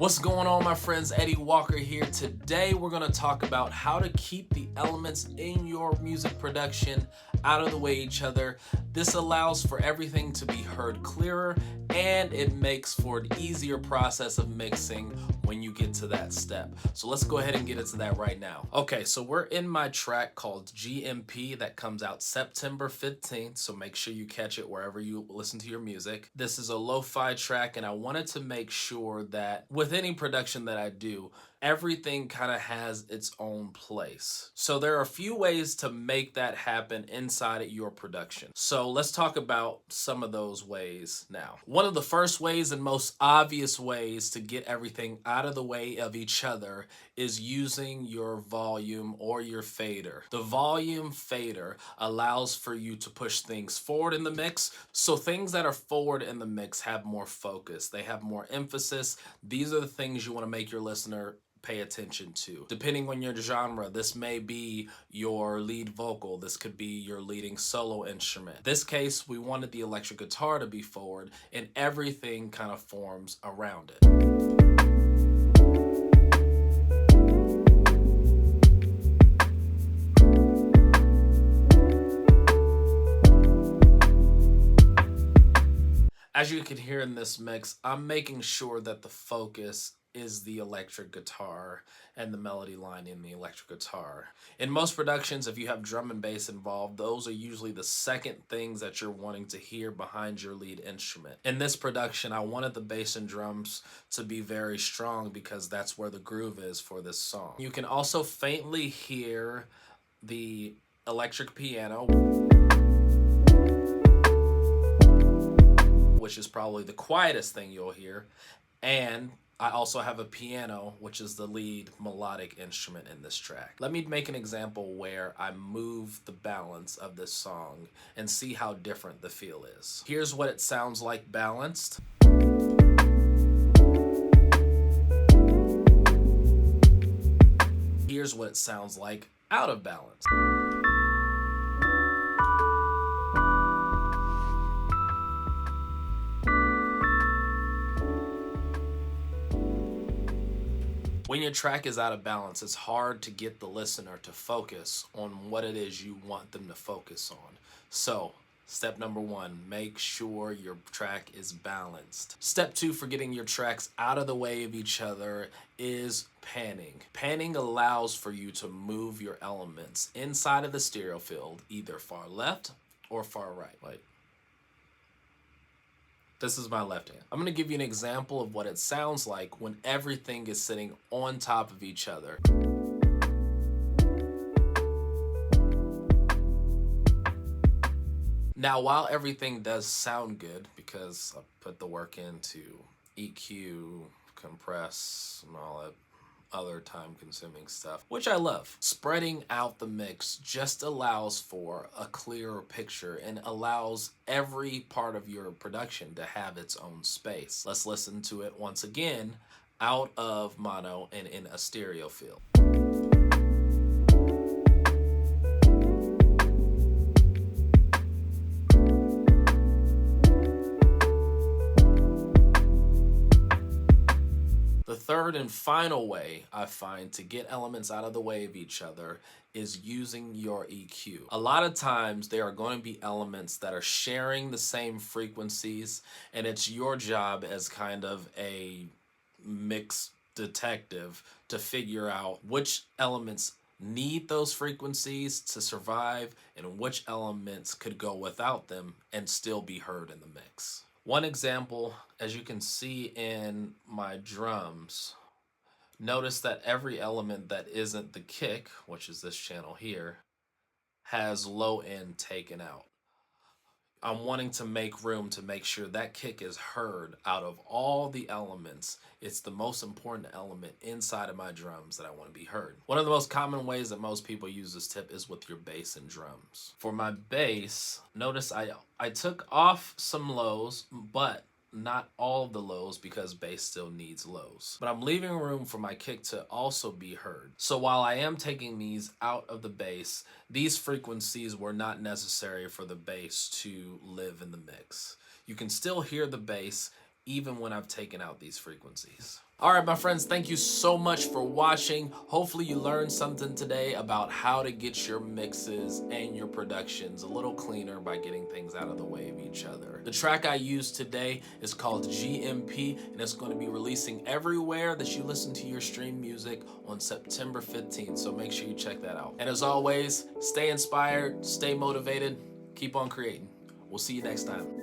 What's going on, my friends? Eddie Walker here. Today we're going to talk about how to keep the elements in your music production out of the way each other. This allows for everything to be heard clearer, and it makes for an easier process of mixing when you get to that step. So let's go ahead and get into that right now. Okay, so we're in my track called GMP that comes out September 15th, so make sure you catch it wherever you listen to your music. This is a lo-fi track, and I wanted to make sure that with any production that I do, everything kind of has its own place. So there are a few ways to make that happen inside of your production. So let's talk about some of those ways now. One of the first ways and most obvious ways to get everything out of the way of each other is using your volume or your fader. The volume fader allows for you to push things forward in the mix. So things that are forward in the mix have more focus. They have more emphasis. These are the things you want to make your listener pay attention to. Depending on your genre, this may be your lead vocal, this could be your leading solo instrument. In this case, we wanted the electric guitar to be forward, and everything kind of forms around it. As you can hear in this mix, I'm making sure that the focus is the electric guitar and the melody line in the electric guitar. In most productions, if you have drum and bass involved, those are usually the second things that you're wanting to hear behind your lead instrument. In this production, I wanted the bass and drums to be very strong because that's where the groove is for this song. You can also faintly hear the electric piano, which is probably the quietest thing you'll hear, and I also have a piano, which is the lead melodic instrument in this track. Let me make an example where I move the balance of this song and see how different the feel is. Here's what it sounds like balanced. Here's what it sounds like out of balance. When your track is out of balance, it's hard to get the listener to focus on what it is you want them to focus on. So, step number one, make sure your track is balanced. Step two for getting your tracks out of the way of each other is panning. Panning allows for you to move your elements inside of the stereo field, either far left or far right. This is my left hand. I'm going to give you an example of what it sounds like when everything is sitting on top of each other. Now, while everything does sound good, because I put the work into EQ, compress, and all that other time-consuming stuff, which I love, spreading out the mix just allows for a clearer picture and allows every part of your production to have its own space. Let's listen to it once again out of mono and in a stereo field. The third and final way I find to get elements out of the way of each other is using your EQ. A lot of times there are going to be elements that are sharing the same frequencies, and it's your job as kind of a mix detective to figure out which elements need those frequencies to survive and which elements could go without them and still be heard in the mix. One example, as you can see in my drums, notice that every element that isn't the kick, which is this channel here, has low end taken out. I'm wanting to make room to make sure that kick is heard out of all the elements. It's the most important element inside of my drums that I want to be heard. One of the most common ways that most people use this tip is with your bass and drums. For my bass, notice I took off some lows, but not all the lows because bass still needs lows. But I'm leaving room for my kick to also be heard. So while I am taking these out of the bass, these frequencies were not necessary for the bass to live in the mix. You can still hear the bass even when I've taken out these frequencies. All right, my friends, thank you so much for watching. Hopefully you learned something today about how to get your mixes and your productions a little cleaner by getting things out of the way of each other. The track I used today is called GMP, and it's going to be releasing everywhere that you listen to your stream music on September 15th, so make sure you check that out. And as always, stay inspired, stay motivated, keep on creating. We'll see you next time.